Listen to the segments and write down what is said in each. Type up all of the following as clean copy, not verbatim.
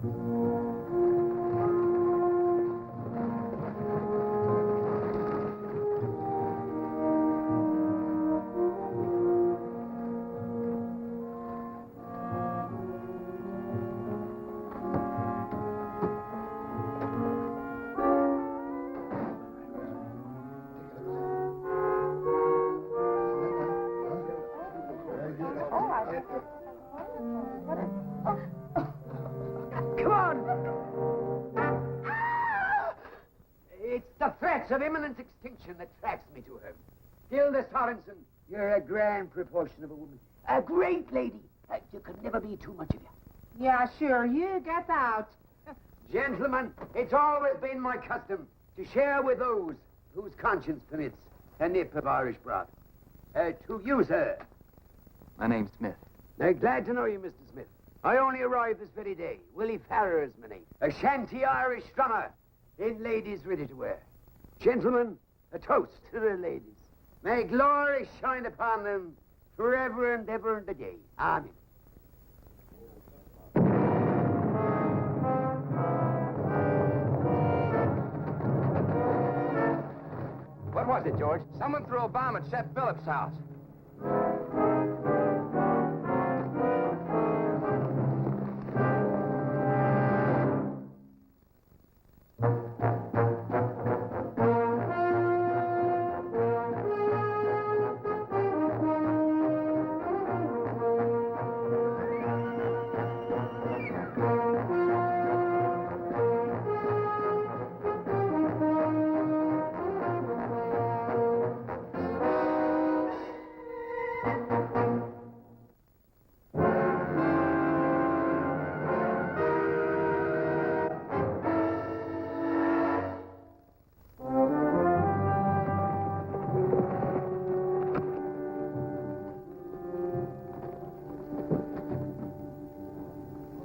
Come on! It's the threats of imminent extinction that tracks me to her. Gilda Sorensen, you're a grand proportion of a woman. A great lady. You could never be too much of you. Yeah, sure. You get out. Gentlemen, it's always been my custom to share with those whose conscience permits a nip of Irish broth. To use her. My name's Smith. Glad to know you, Mr. Smith. I only arrived this very day. Willie Farrer is my name. A shanty Irish strummer in ladies ready to wear. Gentlemen, a toast to the ladies. May glory shine upon them forever and ever and a day. Amen. What was it, George? Someone threw a bomb at Chet Phillips' house.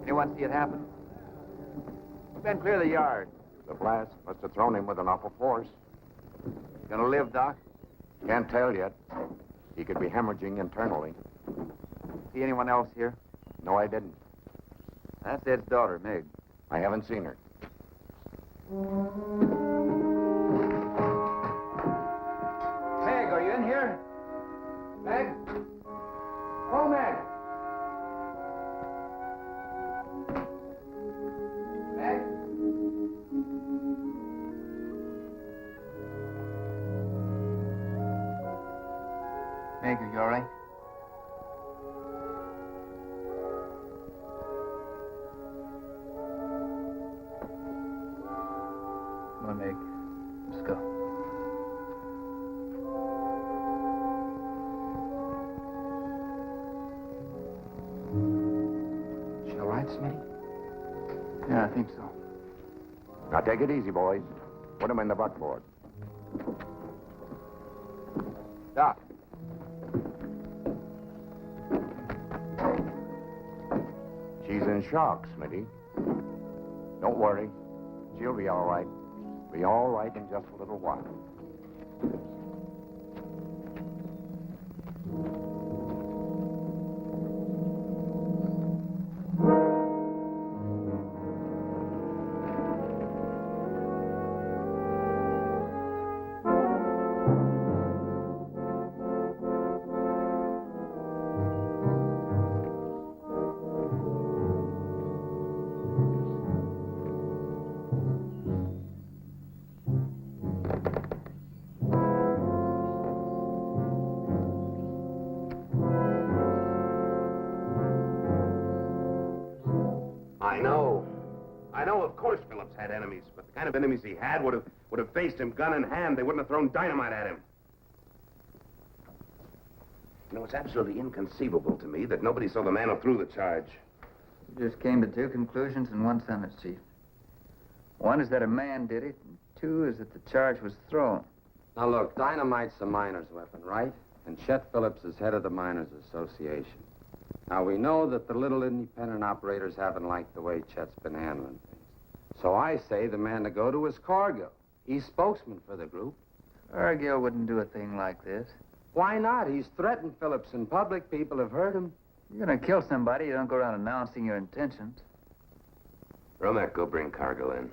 Anyone see it happen? Ben, clear the yard. The blast must have thrown him with an awful force. Gonna live, Doc? Can't tell yet. He could be hemorrhaging internally. See anyone else here? No, I didn't. That's Ed's daughter, Meg. I haven't seen her. Meg, are you in here? Meg? Oh, Meg! Meg? Meg, are you all right? Come on, Meg. Let's go. She all right, Smitty? Yeah, I think so. Now take it easy, boys. Put him in the buckboard. Doc. She's in shock, Smitty. Don't worry. She'll be all right. Be all right in just a little while. I know, of course, Phillips had enemies, but the kind of enemies he had would have faced him gun in hand. They wouldn't have thrown dynamite at him. You know, it's absolutely inconceivable to me that nobody saw the man who threw the charge. You just came to two conclusions in one sentence, Chief. One is that a man did it, and two is that the charge was thrown. Now, look, dynamite's a miner's weapon, right? And Chet Phillips is head of the Miners Association. Now, we know that the little independent operators haven't liked the way Chet's been handling things. So I say the man to go to is Cargill. He's spokesman for the group. Cargill wouldn't do a thing like this. Why not? He's threatened Phillips in public. People have heard him. You're gonna kill somebody, you don't go around announcing your intentions. Romack, go bring Cargill in.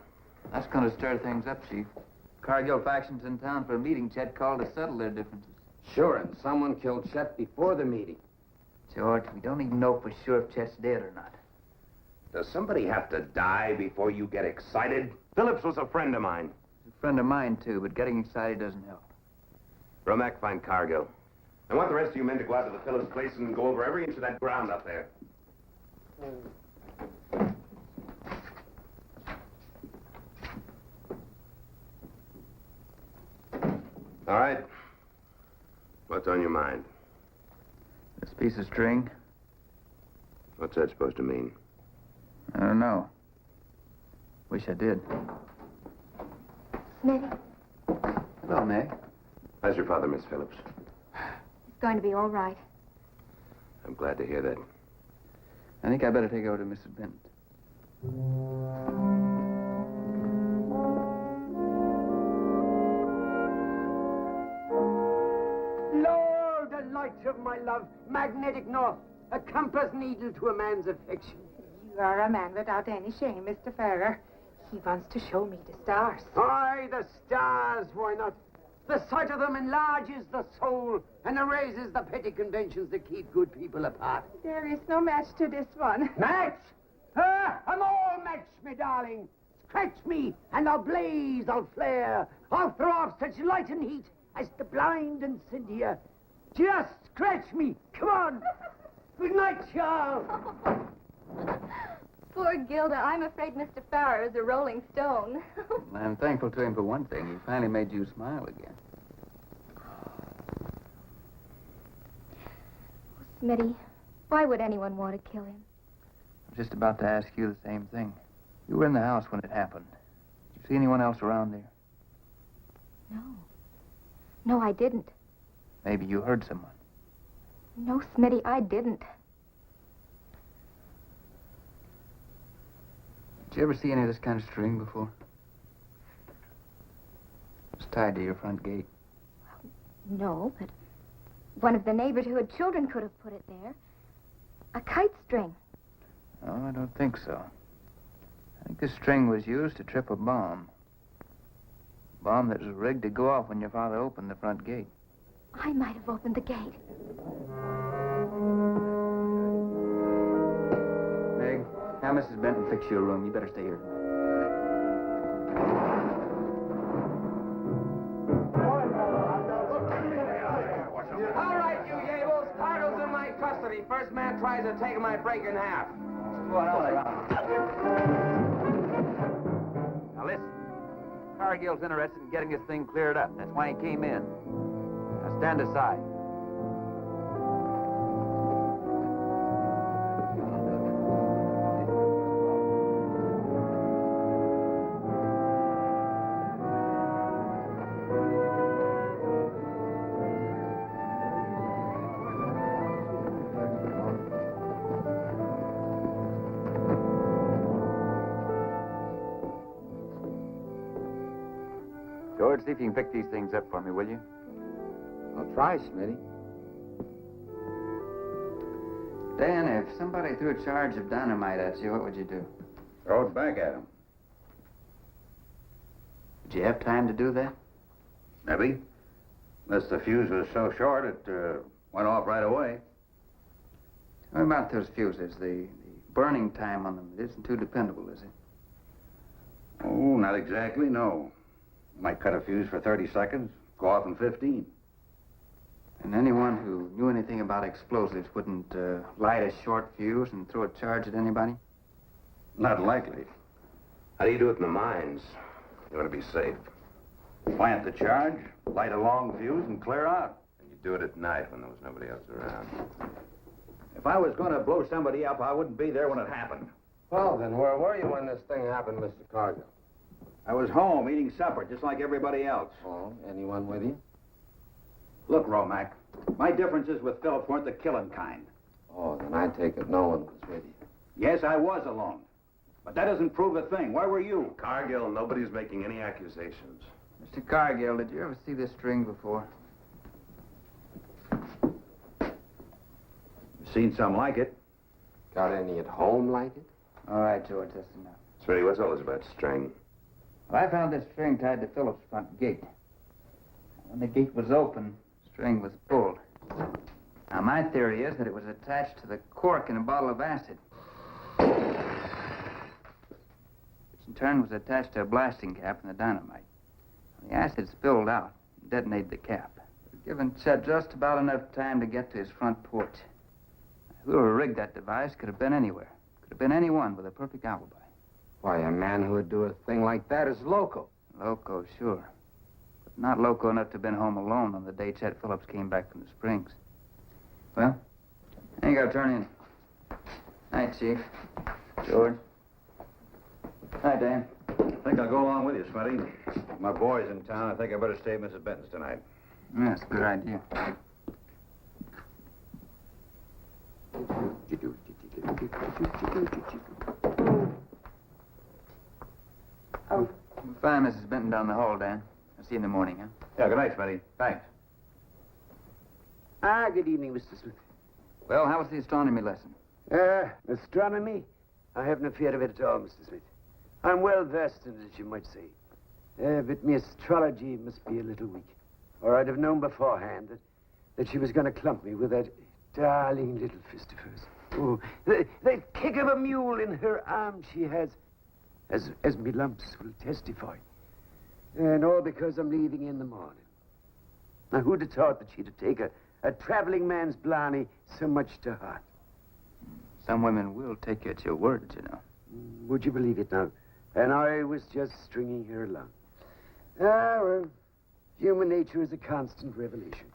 That's going to stir things up, Chief. Cargill faction's in town for a meeting Chet called to settle their differences. Sure, and someone killed Chet before the meeting. George, we don't even know for sure if Chet's dead or not. Does somebody have to die before you get excited? Phillips was a friend of mine. He's a friend of mine, too, but getting excited doesn't help. Romack, find Cargill. I want the rest of you men to go out to the Phillips place and go over every inch of that ground up there. All right. What's on your mind? This piece of string? What's that supposed to mean? I don't know. Wish I did. Smitty, Hello, Meg. How's your father, Miss Phillips? it's going to be all right. I'm glad to hear that. I think I better take over to Mrs. Bennett. Lord, the light of my love, magnetic north, a compass needle to a man's affection. You are a man without any shame, Mr. Ferrer. He wants to show me the stars. Aye, the stars, why not? The sight of them enlarges the soul and erases the petty conventions that keep good people apart. There is no match to this one. Match? I'm all match, me darling. Scratch me, and I'll blaze, I'll flare. I'll throw off such light and heat as to blind and Cynthia. Just scratch me. Come on. Good night, Charles. Poor Gilda, I'm afraid Mr. Farrer is a rolling stone. I'm thankful to him for one thing. He finally made you smile again. Smitty, why would anyone want to kill him? I was just about to ask you the same thing. You were in the house when it happened. Did you see anyone else around there? No. No, I didn't. Maybe you heard someone. No, Smitty, I didn't. Did you ever see any of this kind of string before? It's tied to your front gate. No, but one of the neighbors who had children could have put it there. A kite string. Oh, I don't think so. I think this string was used to trip a bomb. A bomb that was rigged to go off when your father opened the front gate. I might have opened the gate. Meg, have Mrs. Benton fix you a room. You better stay here. All right, you Yables. Cargill's in my custody. First man tries to take my break in half. Now listen. Cargill's interested in getting this thing cleared up. That's why he came in. Now stand aside. George, see if you can pick these things up for me, will you? I'll try, Smitty. Dan, if somebody threw a charge of dynamite at you, what would you do? Throw it back at him. Did you have time to do that? Maybe. Unless the fuse was so short, it went off right away. What about those fuses? The burning time on them, it isn't too dependable, is it? Oh, not exactly, no. Might cut a fuse for 30 seconds, go off in 15. And anyone who knew anything about explosives wouldn't light a short fuse and throw a charge at anybody? Not likely. How do you do it in the mines? You want to be safe. Plant the charge, light a long fuse, and clear out. And you do it at night when there was nobody else around. If I was going to blow somebody up, I wouldn't be there when it happened. Well, then, where were you when this thing happened, Mr. Cargill? I was home eating supper, just like everybody else. Oh, anyone with you? Look, Romack, my differences with Phillips weren't the killing kind. Oh, then I take it no one was with you. Yes, I was alone. But that doesn't prove a thing. Where were you? Cargill, nobody's making any accusations. Mr. Cargill, did you ever see this string before? Seen some like it. Got any at home like it? All right, George, that's enough. Smitty, what's all this about string? Well, I found this string tied to Philip's front gate. When the gate was open, the string was pulled. Now, my theory is that it was attached to the cork in a bottle of acid, which in turn was attached to a blasting cap in the dynamite. The acid spilled out and detonated the cap, giving Chet just about enough time to get to his front porch. Whoever rigged that device could have been anywhere. Could have been anyone with a perfect alibi. Why, a man who would do a thing like that is loco. Loco, sure. But not loco enough to have been home alone on the day Chet Phillips came back from the Springs. Well, I think I'll turn in. Night, Chief. George. Hi, Dan. I think I'll go along with you, Smitty. My boy's in town. I think I better stay at Mrs. Benton's tonight. Yeah, that's a good idea. We'll find Mrs. Benton down the hall, Dan. I'll see you in the morning, huh? Yeah, good night, Smitty. Thanks. Good evening, Mr. Smith. Well, how was the astronomy lesson? Astronomy? I have no fear of it at all, Mr. Smith. I'm well versed in it, as you might say. But my astrology must be a little weak. Or I'd have known beforehand that she was going to clump me with that darling little fist of hers. Oh, the kick of a mule in her arm she has, as me lumps will testify. And all because I'm leaving in the morning. Now, who'd have thought that she'd have taken a traveling man's blarney so much to heart? Some women will take you at your word, you know. Would you believe it now? And I was just stringing her along. Well, human nature is a constant revelation.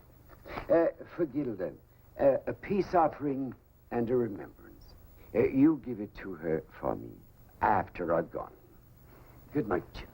For Gilda, a peace offering and a remembrance. You give it to her for me after I've gone. Good night, Gilda.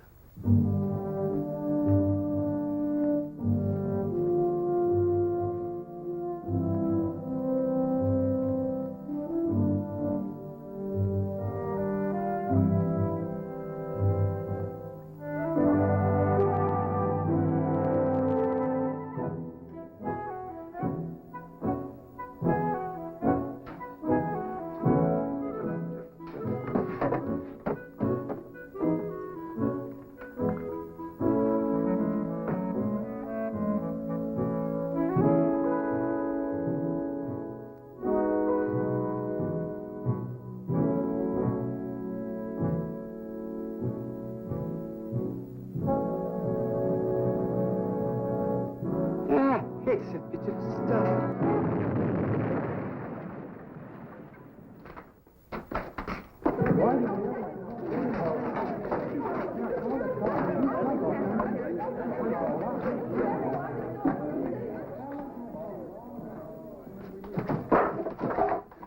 It's a bit of stuff.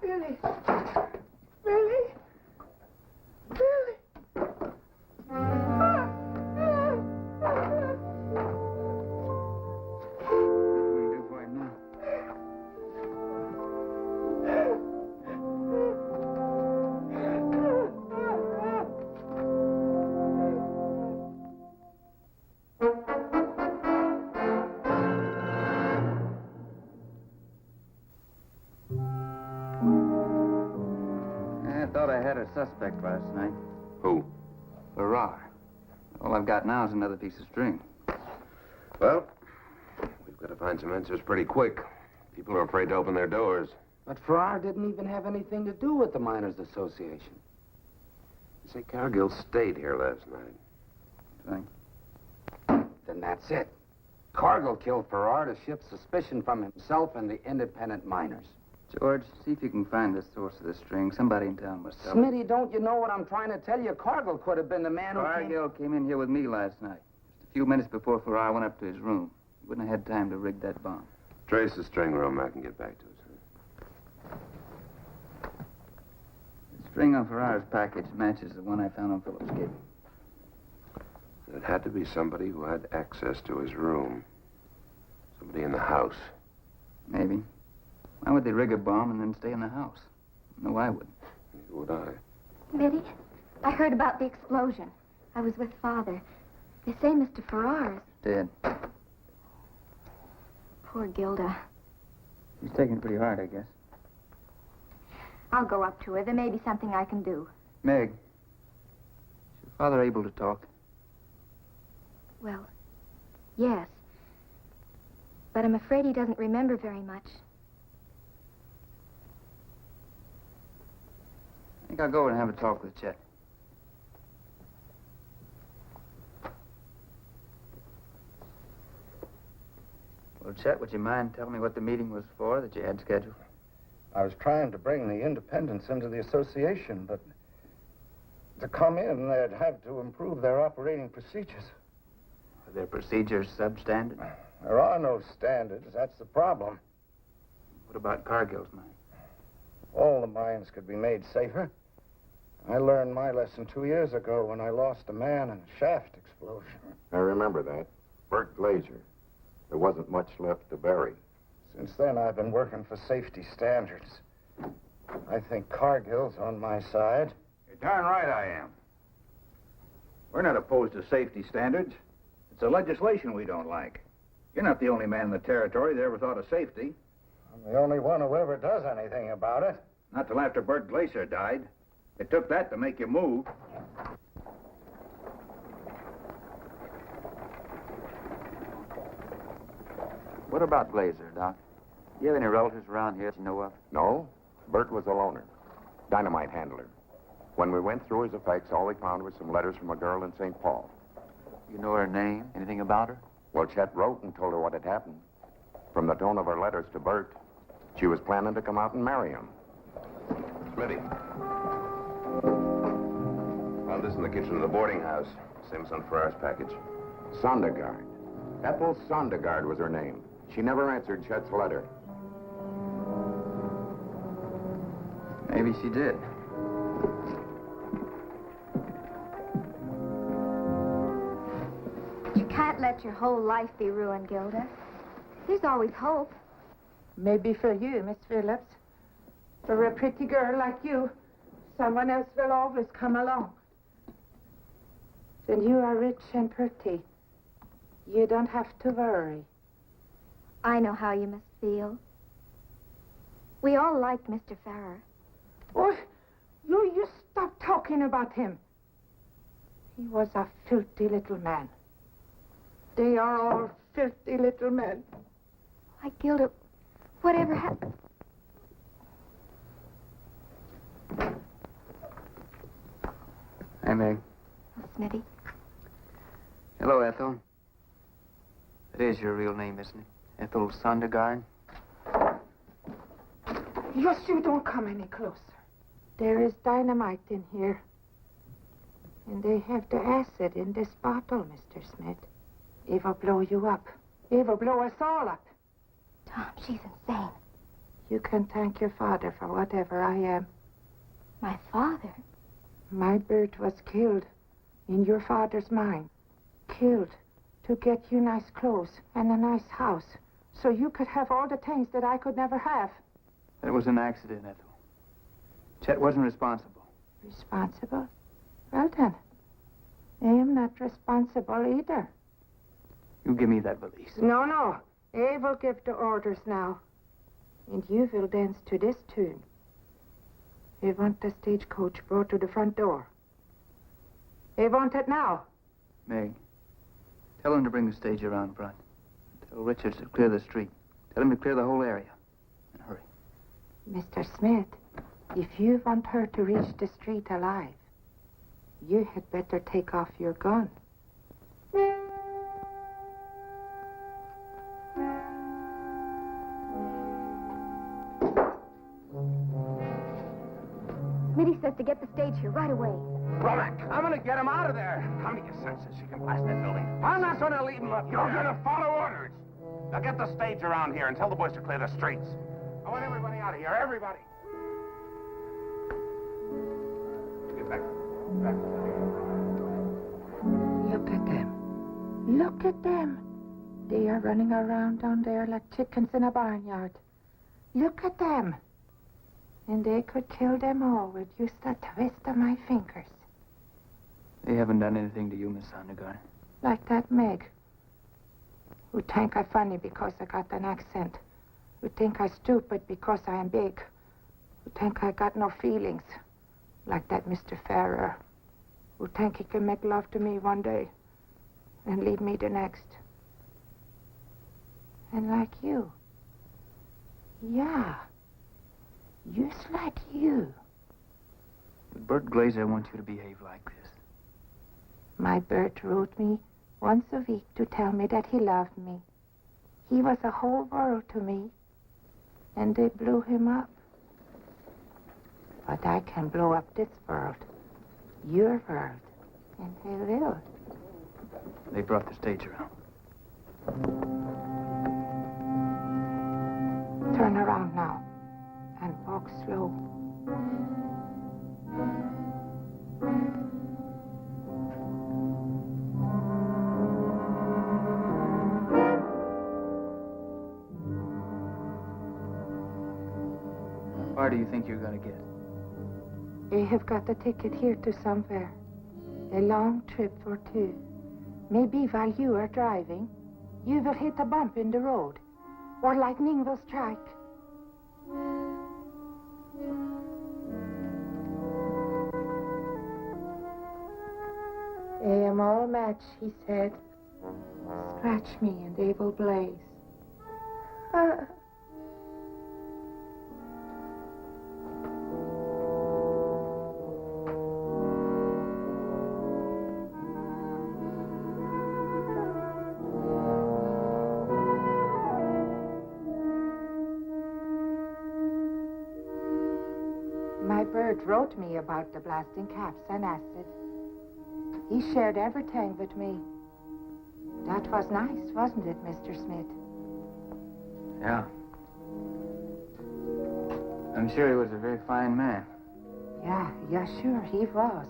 Billy! Billy! Billy! I thought I had a suspect last night. Who? Farrar. All I've got now is another piece of string. Well, we've got to find some answers pretty quick. People are afraid to open their doors. But Farrar didn't even have anything to do with the Miners Association. You say Cargill stayed here last night. Thing. Then that's it. Cargill killed Farrar to shift suspicion from himself and the independent miners. George, see if you can find the source of the string. Somebody in town must have it. Smitty, don't you know what I'm trying to tell you? Cargill could have been the man who Cargill came in here with me last night. Just a few minutes before Farrar went up to his room. He wouldn't have had time to rig that bomb. Trace the string, Romack, and get back to us. The string on Farrar's package matches the one I found on Phillips' gate. It had to be somebody who had access to his room. Somebody in the house. Maybe. Why would they rig a bomb and then stay in the house? No, I wouldn't. Neither would I. Mitty, I heard about the explosion. I was with Father. They say Mr. Farrar is... Dead. Poor Gilda. He's taking it pretty hard, I guess. I'll go up to her. There may be something I can do. Meg, Father able to talk? Well, yes. But I'm afraid he doesn't remember very much. I think I'll go and have a talk with Chet. Well, Chet, would you mind telling me what the meeting was for that you had scheduled? I was trying to bring the independents into the association, but to come in, they'd have to improve their operating procedures. Are their procedures substandard? There are no standards. That's the problem. What about Cargill's mine? All the mines could be made safer. I learned my lesson 2 years ago when I lost a man in a shaft explosion. I remember that. Bert Glazier. There wasn't much left to bury. Since then, I've been working for safety standards. I think Cargill's on my side. You're darn right I am. We're not opposed to safety standards. It's the legislation we don't like. You're not the only man in the territory that ever thought of safety. I'm the only one who ever does anything about it. Not till after Bert Glacier died. It took that to make you move. What about Glazer, Doc? Do you have any relatives around here that you know of? No, Bert was a loner. Dynamite handler. When we went through his effects, all we found was some letters from a girl in St. Paul. You know her name? Anything about her? Well, Chet wrote and told her what had happened. From the tone of her letters to Bert, she was planning to come out and marry him. Smitty. Found this in the kitchen of the boarding house. Same as on Ferrar's package. Sondergaard. Ethel Sondergaard was her name. She never answered Chet's letter. Maybe she did. You can't let your whole life be ruined, Gilda. There's always hope. Maybe for you, Miss Phillips. For a pretty girl like you, someone else will always come along. When you are rich and pretty, you don't have to worry. I know how you must feel. We all liked Mr. Farrer. Oh, you stop talking about him. He was a filthy little man. They are all filthy little men. Why, Gilda, whatever happened? Hey, Meg. Oh, Smitty. Hello, Ethel. It is your real name, isn't it? Ethel Sondergaard? Yes, you don't come any closer. There is dynamite in here. And they have the acid in this bottle, Mr. Smith. It will blow you up. It will blow us all up. Tom, she's insane. You can thank your father for whatever I am. My father? My Bert was killed in your father's mine. Killed to get you nice clothes and a nice house so you could have all the things that I could never have. That was an accident, Ethel. Chet wasn't responsible. Responsible? Well then, I am not responsible either. You give me that valise. No. I will give the orders now. And you will dance to this tune. I want the stagecoach brought to the front door. I want it now. Meg, tell him to bring the stage around front. Tell Richards to clear the street. Tell him to clear the whole area. And hurry. Mr. Smith, if you want her to reach the street alive, you had better take off your gun. Smitty says to get the stage here right away. Romack, I'm gonna get him out of there. How many senses you can blast that building? I'm not gonna leave him up. You're gonna follow orders. Now get the stage around here and tell the boys to clear the streets. I want everybody out of here, everybody. Get back. Look at them. Look at them. They are running around down there like chickens in a barnyard. Look at them. And they could kill them all with just a twist of my fingers. They haven't done anything to you, Miss Sondergaard. Like that Meg. Who think I funny because I got an accent. Who think I stupid because I am big. Who think I got no feelings. Like that Mr. Farrer. who think he can make love to me one day and leave me the next. And like you. Yeah. Just like you. Bert Glazer wants you to behave like this. My Bert wrote me once a week to tell me that he loved me. He was a whole world to me. And they blew him up. But I can blow up this world. Your world. And they will. They brought the stage around. Turn around now. And walk slow. How far do you think you're going to get? I have got a ticket here to somewhere. A long trip for two. Maybe while you are driving, you will hit a bump in the road, or lightning will strike. I am all match, he said. Scratch me and they will blaze. My bird wrote me about the blasting caps and acid. He shared everything with me. That was nice, wasn't it, Mr. Smith? Yeah. I'm sure he was a very fine man. Yeah, sure, he was.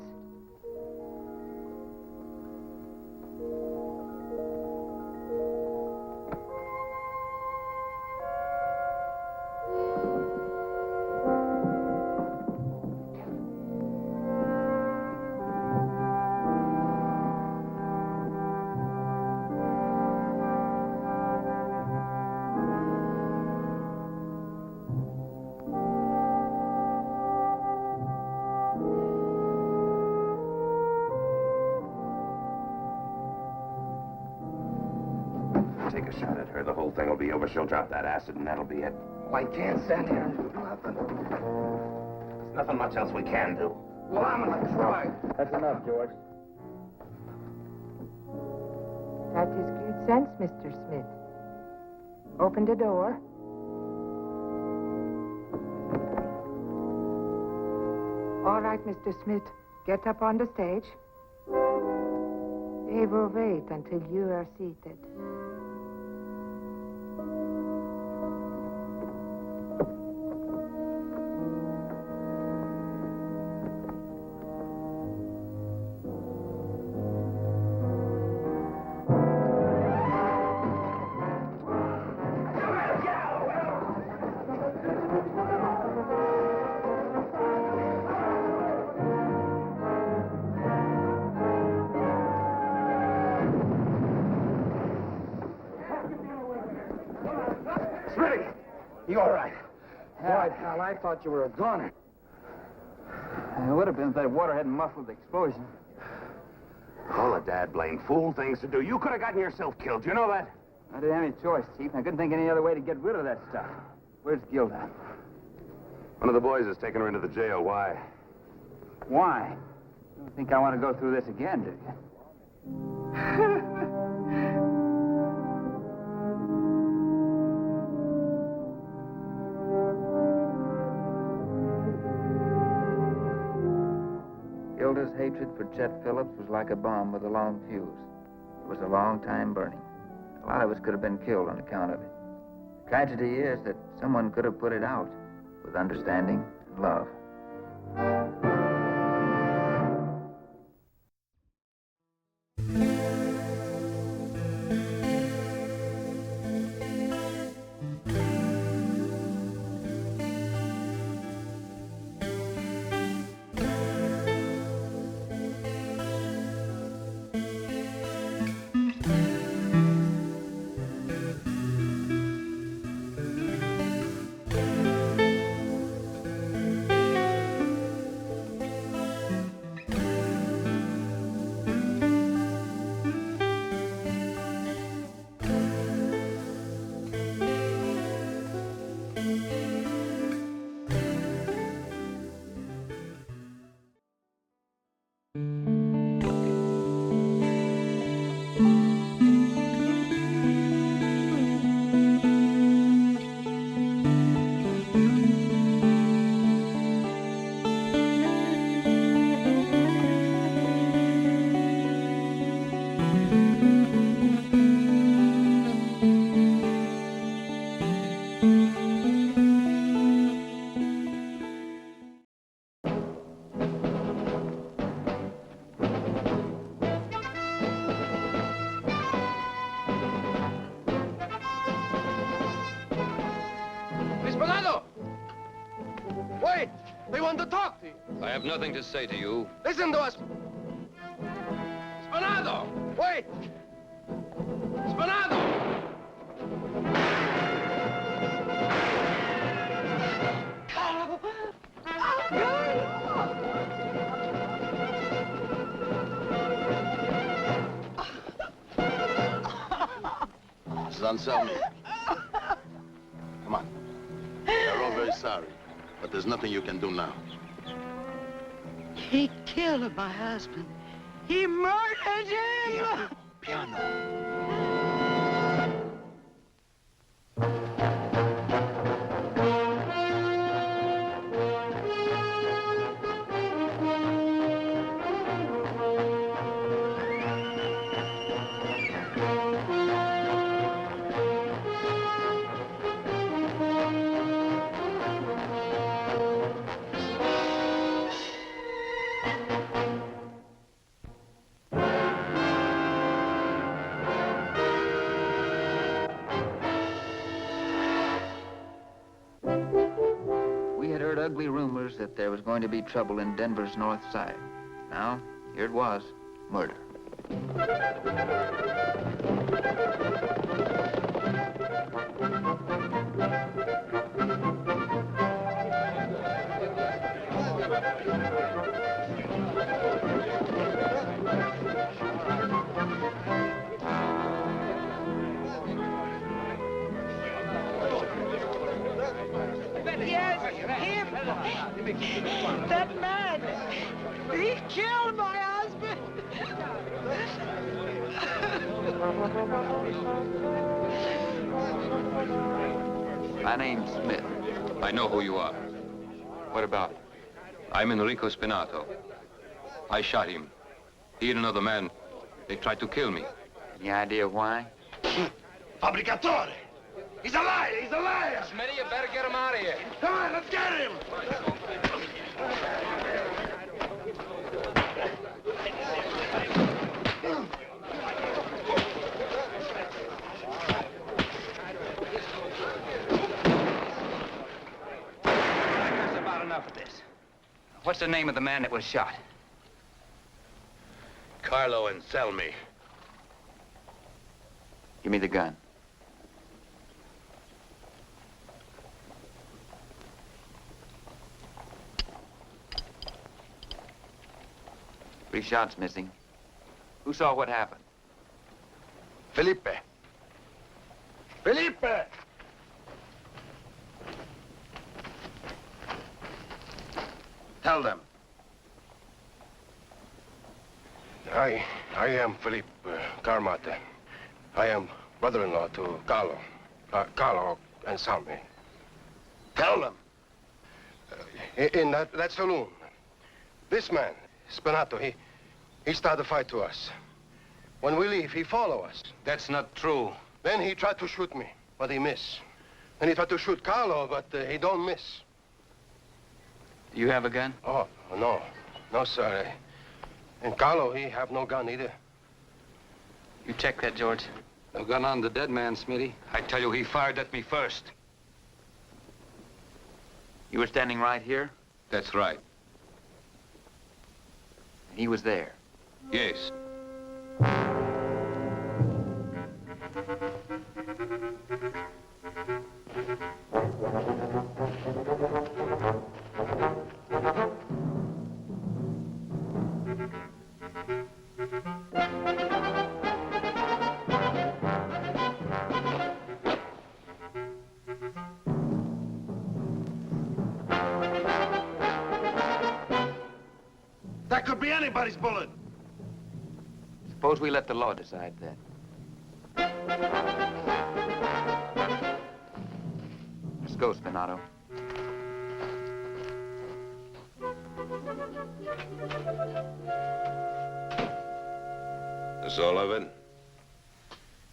Take a shot at her. The whole thing will be over. She'll drop that acid, and that'll be it. Well, I can't stand here and do nothing. There's nothing much else we can do. Well, I'm gonna try. That's enough, George. That is good sense, Mr. Smith. Open the door. All right, Mr. Smith. Get up on the stage. They will wait until you are seated. You all right? Boy, pal, I thought you were a goner. It would have been if that water hadn't muffled the explosion. All a dad blame fool things to do. You could have gotten yourself killed. You know that? I didn't have any choice, Chief. I couldn't think any other way to get rid of that stuff. Where's Gilda? One of the boys has taken her into the jail. Why? Why? You don't think I want to go through this again, do you? Gilda's hatred for Chet Phillips was like a bomb with a long fuse. It was a long time burning. A lot of us could have been killed on account of it. The tragedy is that someone could have put it out with understanding and love. Spanato! Wait! They want to talk to you. I have nothing to say to you. Listen to us. Spanato! Wait! Spanato! Mrs. Anselmi. Come on. We're all very sorry, but there's nothing you can do now. He killed my husband. He murdered him. Piano. We had heard ugly rumors that there was going to be trouble in Denver's north side. Now, here it was, murder. That man, he killed my husband. My name's Smith. I know who you are. What about it? I'm Enrico Spanato. I shot him. He and another man, they tried to kill me. Any idea why? Fabricatore! He's a liar! He's a liar! Smitty, you better get him out of here. Come on, let's get him! That's about enough of this. What's the name of the man that was shot? Carlo Anselmi. Give me the gun. Three shots missing. Who saw what happened? Felipe! Felipe! Tell them. I am Felipe Carmate. I am brother-in-law to Carlo Anselmi. Tell them. In that saloon, this man, Spanato, he started a fight to us. When we leave, he follow us. That's not true. Then he tried to shoot me, but he miss. Then he tried to shoot Carlo, but he don't miss. You have a gun? Oh, no. No, sir. And Carlo, he have no gun either. You check that, George. No gun on the dead man, Smitty. I tell you, he fired at me first. You were standing right here? That's right. And he was there. Yes. That could be anybody's bullet. Suppose we let the law decide that. Let's go, Spanato. That's all of it?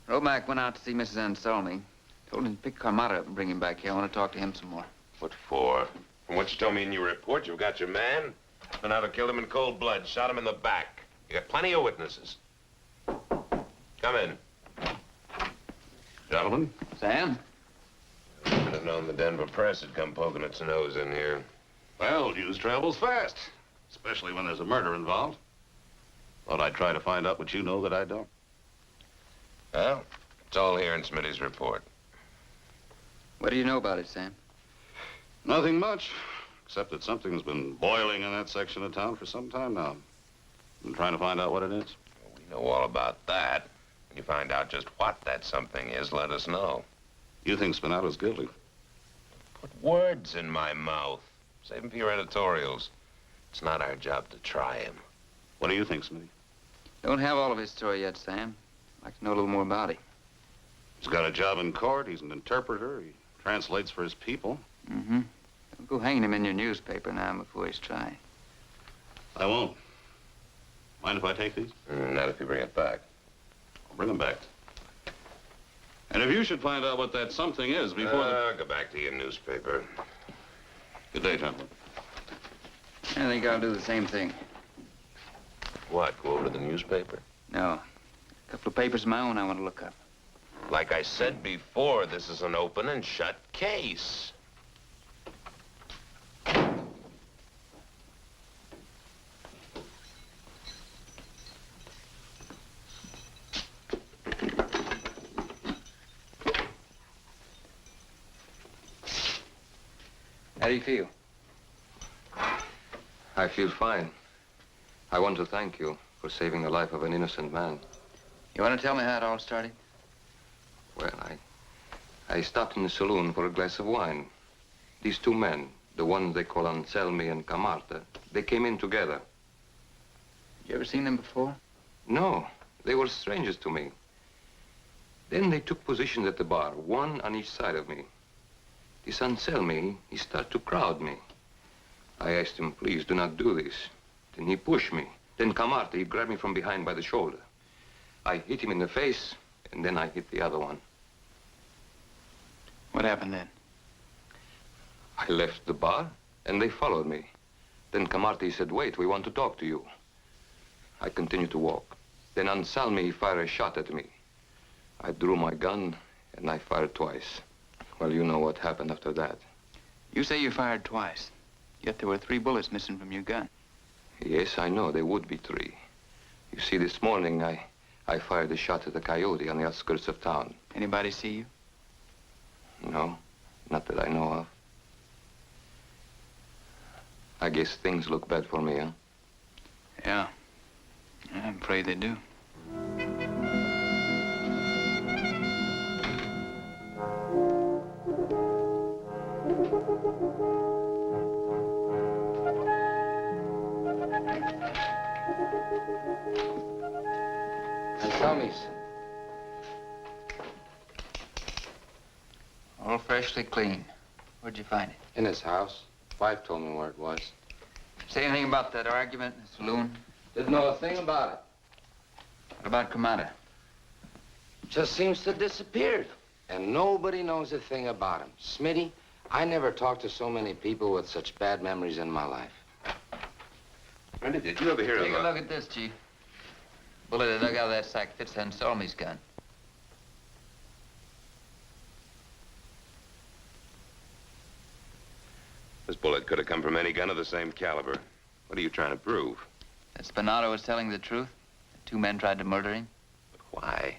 Romack went out to see Mrs. Anselmi. Told him to pick Carmata up and bring him back here. I want to talk to him some more. What for? From what you told me in your report, you've got your man. Spanato killed him in cold blood, shot him in the back. You got plenty of witnesses. Come in. Gentlemen. Sam? Should have known the Denver press had come poking its nose in here. Well, news travels fast, especially when there's a murder involved. Thought I'd try to find out what you know that I don't. Well, it's all here in Smitty's report. What do you know about it, Sam? Nothing much, except that something's been boiling in that section of town for some time now. Been trying to find out what it is. We know all about that. When you find out just what that something is, let us know. You think Spanato's guilty? Put words in my mouth. Save him for your editorials. It's not our job to try him. What do you think, Smitty? Don't have all of his story yet, Sam. I'd like to know a little more about him. He's got a job in court. He's an interpreter. He translates for his people. Mm-hmm. Don't go hanging him in your newspaper now before he's tried. I won't. Mind if I take these? Not if you bring it back. I'll bring them back. And if you should find out what that something is before Go back to your newspaper. Good day, gentlemen. I think I'll do the same thing. What, go over to the newspaper? No. A couple of papers of my own I want to look up. Like I said before, this is an open and shut case. How do you feel? I feel fine. I want to thank you for saving the life of an innocent man. You want to tell me how it all started? Well, I stopped in the saloon for a glass of wine. These two men, the ones they call Anselmi and Camarta, they came in together. You ever seen them before? No, they were strangers to me. Then they took positions at the bar, one on each side of me. This Anselmi, he started to crowd me. I asked him, please do not do this. Then he pushed me. Then Camarta, he grabbed me from behind by the shoulder. I hit him in the face, and then I hit the other one. What happened then? I left the bar, and they followed me. Then Camarta, he said, wait, we want to talk to you. I continued to walk. Then Anselmi, he fired a shot at me. I drew my gun, and I fired twice. Well, you know what happened after that. You say you fired twice, yet there were 3 bullets missing from your gun. Yes, I know. There would be 3. You see, this morning, I fired a shot at a coyote on the outskirts of town. Anybody see you? No, not that I know of. I guess things look bad for me, huh? Yeah. I'm afraid they do. Anselmi's. All freshly clean. Where'd you find it? In his house. Wife told me where it was. Say anything about that argument in the saloon? Didn't know a thing about it. What about Kamada? Just seems to have disappeared. And nobody knows a thing about him. Smitty, I never talked to so many people with such bad memories in my life. Randy, did you ever hear of Take a look at this, Chief. Bullet I dug out of that sack fits Anselmi's gun. This bullet could have come from any gun of the same caliber. What are you trying to prove? That Spanato was telling the truth? The 2 men tried to murder him? But why?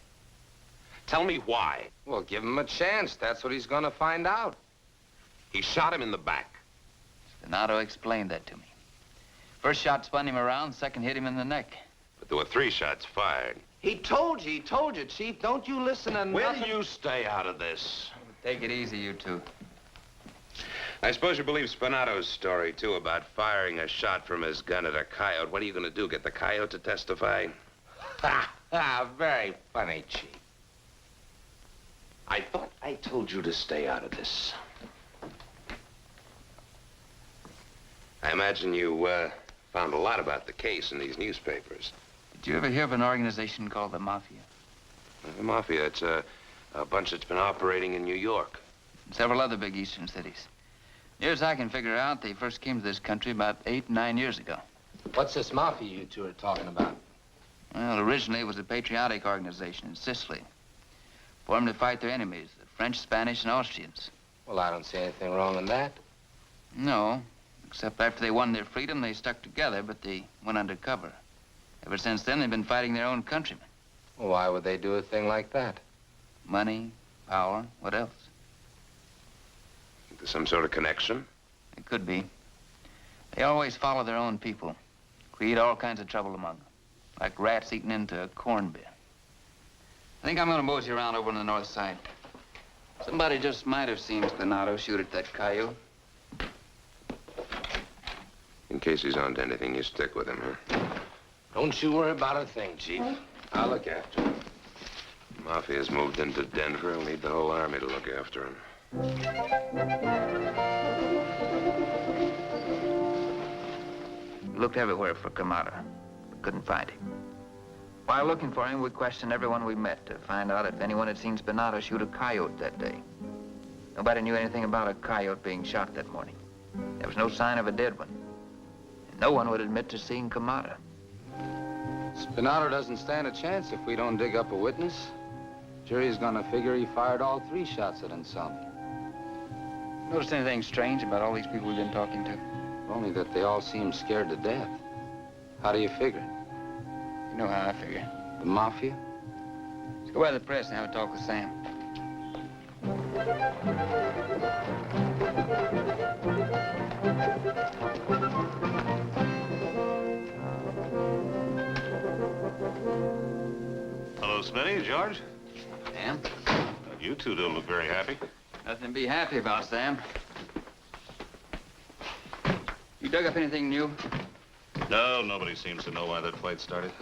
Tell me why. Well, give him a chance. That's what he's gonna find out. He shot him in the back. Spanato explained that to me. First shot spun him around, second hit him in the neck. But there were 3 shots fired. He told you, Chief. Don't you listen to Will nothing. you stay out of this? Take it easy, you 2. I suppose you believe Spanato's story, too, about firing a shot from his gun at a coyote. What are you going to do, get the coyote to testify? Very funny, Chief. I thought I told you to stay out of this. I imagine you found a lot about the case in these newspapers. Did you ever hear of an organization called the Mafia? The Mafia, it's a bunch that's been operating in New York. And several other big eastern cities. Near as I can figure out, they first came to this country about 8, 9 years ago. What's this Mafia you two are talking about? Well, originally it was a patriotic organization in Sicily. Formed to fight their enemies, the French, Spanish, and Austrians. Well, I don't see anything wrong in that. No, except after they won their freedom, they stuck together, but they went undercover. Ever since then, they've been fighting their own countrymen. Well, why would they do a thing like that? Money, power, what else? There's some sort of connection? It could be. They always follow their own people. Create all kinds of trouble among them. Like rats eating into a corn bin. I think I'm gonna mosey around over on the north side. Somebody just might have seen Spanato shoot at that coyote. In case he's on to anything, you stick with him, huh? Don't you worry about a thing, Chief. I'll look after him. Mafia's moved into Denver. He'll need the whole army to look after him. Looked everywhere for Kamada, but couldn't find him. While looking for him, we questioned everyone we met to find out if anyone had seen Spanato shoot a coyote that day. Nobody knew anything about a coyote being shot that morning. There was no sign of a dead one. And no one would admit to seeing Kamada. Spanato doesn't stand a chance if we don't dig up a witness. Jury's gonna figure he fired all 3 shots at Insomnia. Noticed anything strange about all these people we've been talking to? Only that they all seem scared to death. How do you figure? You know how I figure. The Mafia? Let's go by the press and have a talk with Sam. Hello, Smitty. George? Sam? You two don't look very happy. Nothing to be happy about, Sam. You dug up anything new? No, nobody seems to know why that fight started.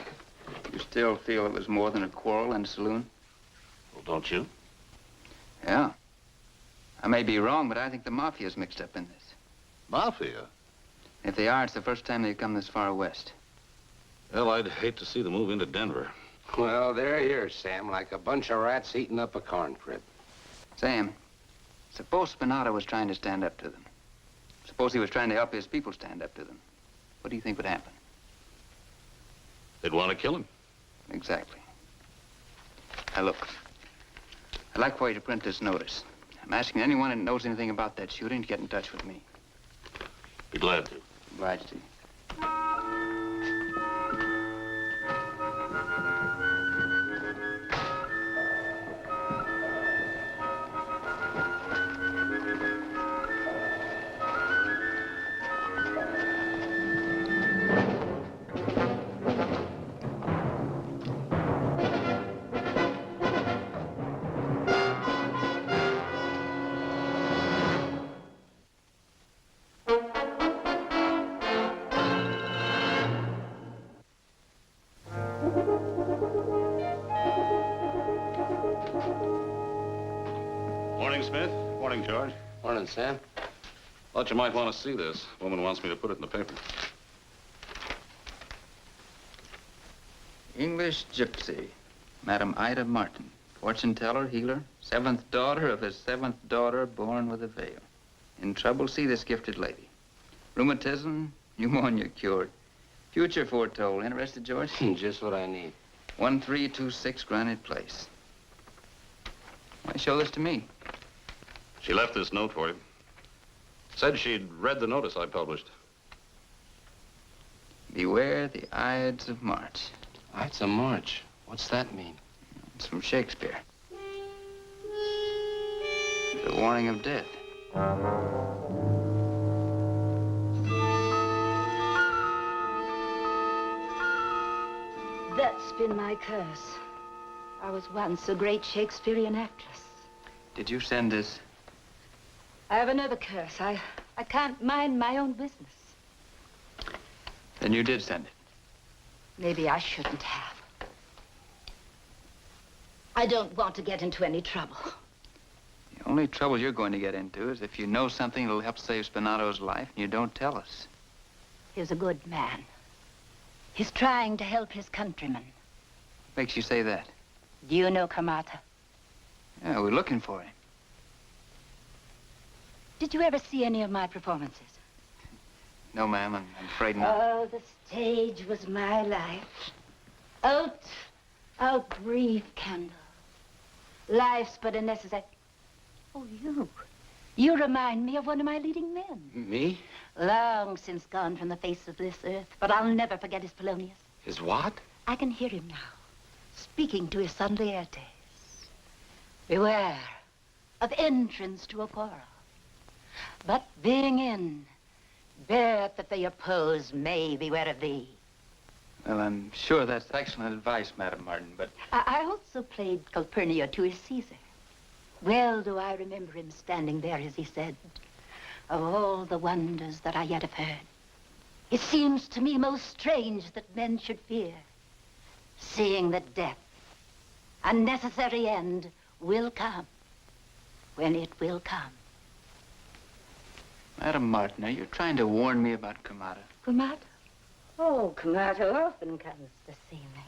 You still feel it was more than a quarrel in a saloon? Well, don't you? Yeah. I may be wrong, but I think the Mafia's mixed up in this. Mafia? If they are, it's the first time they've come this far west. Well, I'd hate to see them move into Denver. Well, they're here, Sam, like a bunch of rats eating up a corn crib. Sam, suppose Spanato was trying to stand up to them. Suppose he was trying to help his people stand up to them. What do you think would happen? They'd want to kill him. Exactly. Now, look. I'd like for you to print this notice. I'm asking anyone that knows anything about that shooting to get in touch with me. Be glad to. Obliged to you. Morning, Smith. Morning, George. Morning, Sam. Thought you might want to see this. Woman wants me to put it in the paper. English gypsy, Madam Ida Martin, fortune teller, healer, 7th daughter of his 7th daughter born with a veil. In trouble, see this gifted lady. Rheumatism, pneumonia cured. Future foretold. Interested, George? Just what I need. 1326 Granite Place. Why show this to me? She left this note for you. Said she'd read the notice I published. Beware the Ides of March. Ides of March? What's that mean? It's from Shakespeare. The warning of death. That's been my curse. I was once a great Shakespearean actress. Did you send this? I have another curse. I can't mind my own business. Then you did send it. Maybe I shouldn't have. I don't want to get into any trouble. The only trouble you're going to get into is if you know something that'll help save Spanato's life and you don't tell us. He's a good man. He's trying to help his countrymen. Makes you say that? Do you know Kamata? Yeah, we're looking for him. Did you ever see any of my performances? No, ma'am, I'm afraid not. Oh, the stage was my life. Out, brief candle. Life's but a necessary... Oh, you. You remind me of one of my leading men. Me? Long since gone from the face of this earth, but I'll never forget his Polonius. His what? I can hear him now, speaking to his son Laertes. Beware of entrance to a quarrel, but being in, bear that they oppose may beware of thee. Well, I'm sure that's excellent advice, Madam Martin, but... I also played Calpurnio to his Caesar. Well do I remember him standing there as he said, of all the wonders that I yet have heard, it seems to me most strange that men should fear, seeing that death, a necessary end, will come when it will come. Madam Martin, are you trying to warn me about Kamata? Kamata? Oh, Kamata often comes to see me.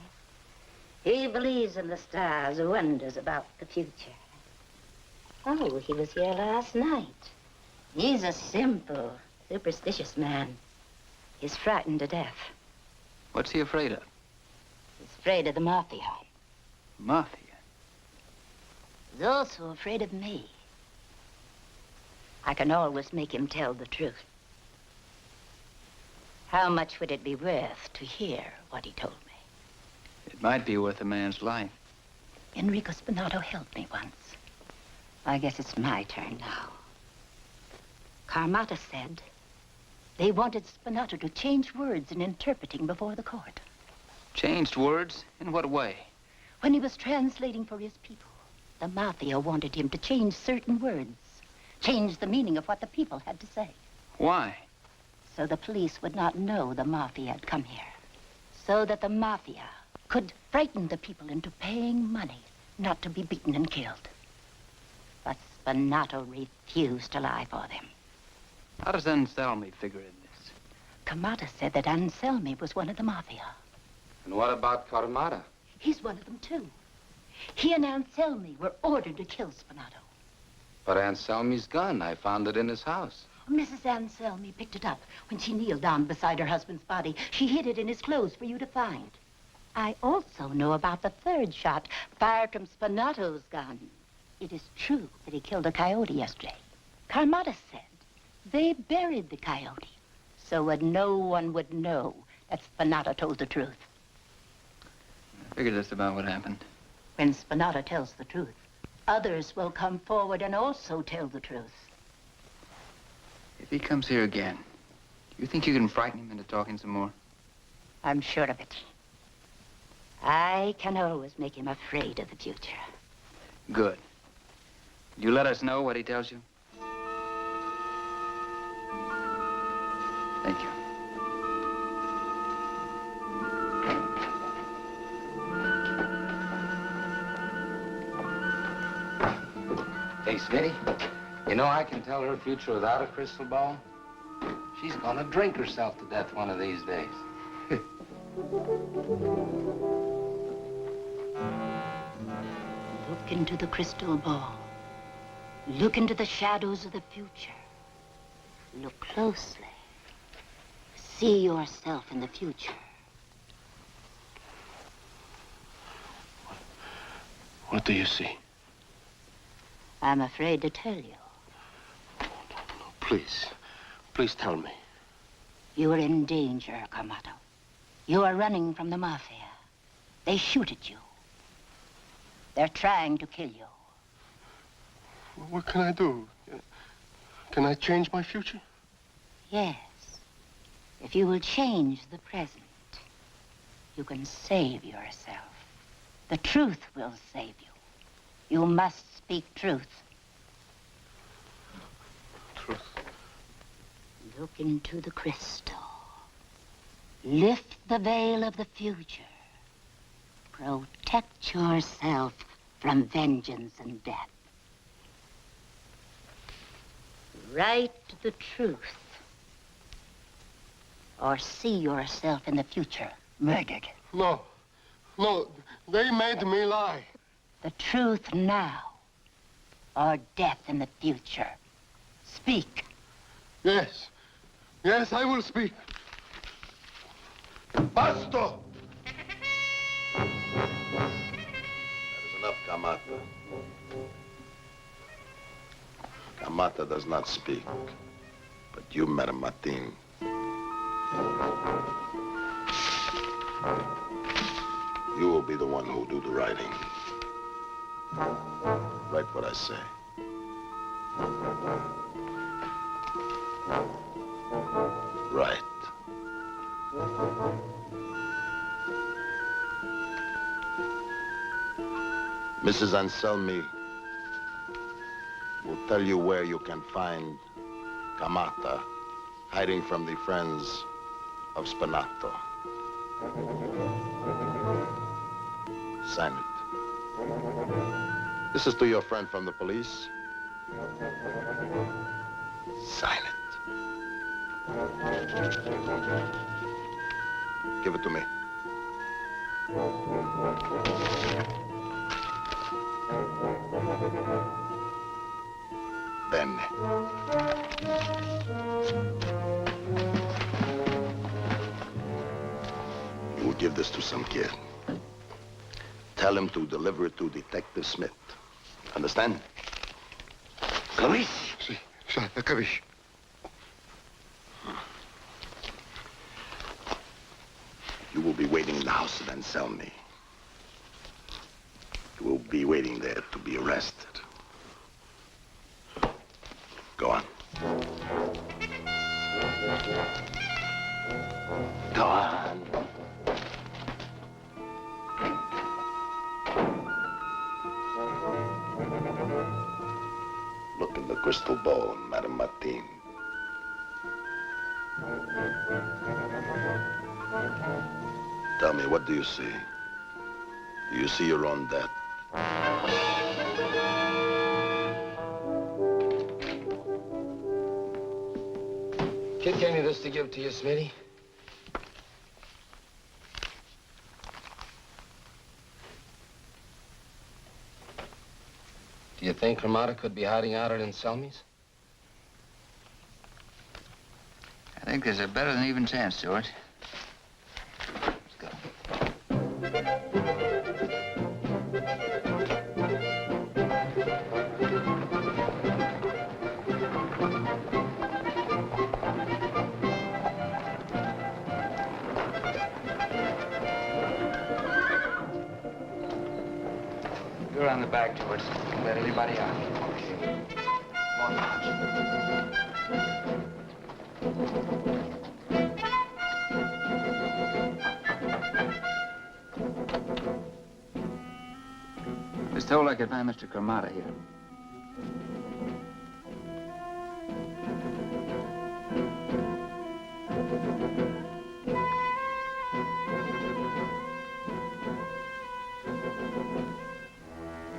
He believes in the stars, wonders about the future. Oh, he was here last night. He's a simple, superstitious man. He's frightened to death. What's he afraid of? He's afraid of the Mafia. Mafia? He's also afraid of me. I can always make him tell the truth. How much would it be worth to hear what he told me? It might be worth a man's life. Enrico Spanato helped me once. I guess it's my turn now. Carmata said they wanted Spanato to change words in interpreting before the court. Changed words? In what way? When he was translating for his people, the Mafia wanted him to change certain words, change the meaning of what the people had to say. Why? So the police would not know the Mafia had come here. So that the Mafia could frighten the people into paying money not to be beaten and killed. But Spanato refused to lie for them. How does Anselmi figure in this? Kamata said that Anselmi was one of the Mafia. And what about Carmata? He's one of them, too. He and Anselmi were ordered to kill Spanato. But Anselmi's gun, I found it in his house. Mrs. Anselmi picked it up when she kneeled down beside her husband's body. She hid it in his clothes for you to find. I also know about the third shot fired from Spanato's gun. It is true that he killed a coyote yesterday. Carmata said they buried the coyote so that no one would know that Spanato told the truth. I figured that's about what happened. When Spanato tells the truth, others will come forward and also tell the truth. If he comes here again, do you think you can frighten him into talking some more? I'm sure of it. I can always make him afraid of the future. Good. You let us know what he tells you? Thank you. Hey, Smitty, you know I can tell her future without a crystal ball? She's gonna drink herself to death one of these days. Look into the crystal ball. Look into the shadows of the future. Look closely. See yourself in the future. What do you see? I'm afraid to tell you. Please. Please tell me. You are in danger, Carmato. You are running from the Mafia. They shoot at you. They're trying to kill you. What can I do? Can I change my future? Yes. If you will change the present, you can save yourself. The truth will save you. You must speak truth. Look into the crystal. Lift the veil of the future. Protect yourself from vengeance and death. Write the truth. Or see yourself in the future. Murdered. No. No, they made me lie. The truth now. Or death in the future. Speak. Yes. Yes, I will speak. Basta! That is enough, Kamata. Kamata does not speak, but you, Madame Martin. You will be the one who will do the writing. Write what I say. Right. Mrs. Anselmi will tell you where you can find Kamata hiding from the friends of Spanato. Sign it. This is to your friend from the police. Sign it. Give it to me. Bene. You will give this to some kid. Tell him to deliver it to Detective Smith. Understand? Capisci? Sì, capisci. You will be waiting in the house of Anselmi. You will be waiting there to be arrested. Go on. Go on. Look in the crystal ball, Madame Martin. Tell me, what do you see? Do you see your own death? Kid gave me this to give to you, Smitty. Do you think Ramada could be hiding out at Anselmi's? I think there's a better than even chance, George. Let's go. You're on the back, George. Let everybody out. Okay. Come on, I was told I could find Mr. Kamata here.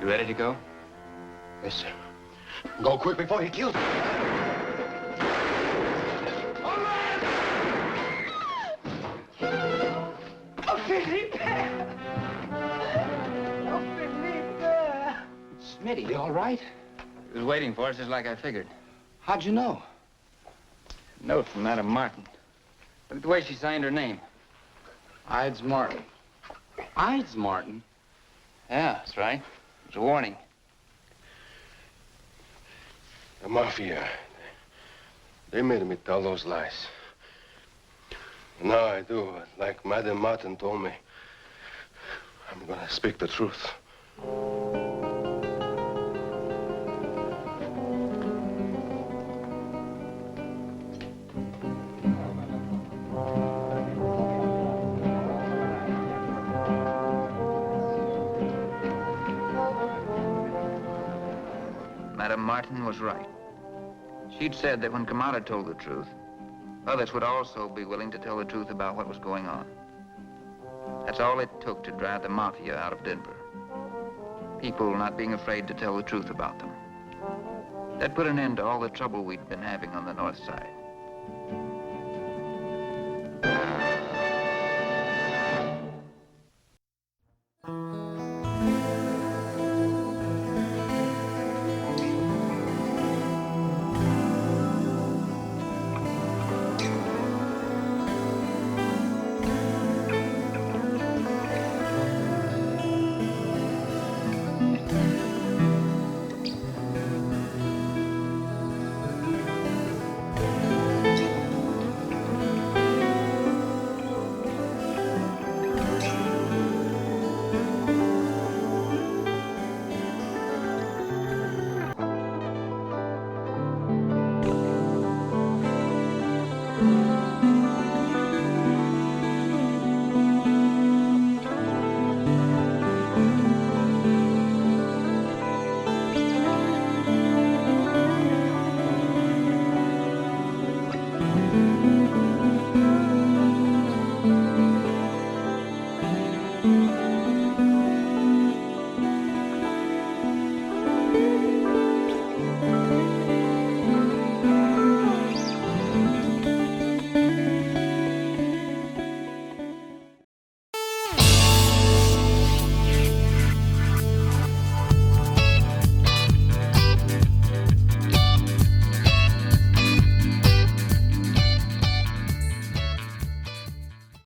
You ready to go? Yes, sir. Go quick before he kills me. Smitty, you all right? He was waiting for us just like I figured. How'd you know? A note from Madame Martin. Look at the way she signed her name. Ides Martin. Ides Martin? Yeah, that's right. It was a warning. The Mafia. They made me tell those lies. Now I do, like Madame Martin told me. I'm gonna speak the truth. Madame Martin was right. She'd said that when Kamata told the truth, Others would also be willing to tell the truth about what was going on. That's all it took to drive the mafia out of Denver. People not being afraid to tell the truth about them. That put an end to all the trouble we'd been having on the north side.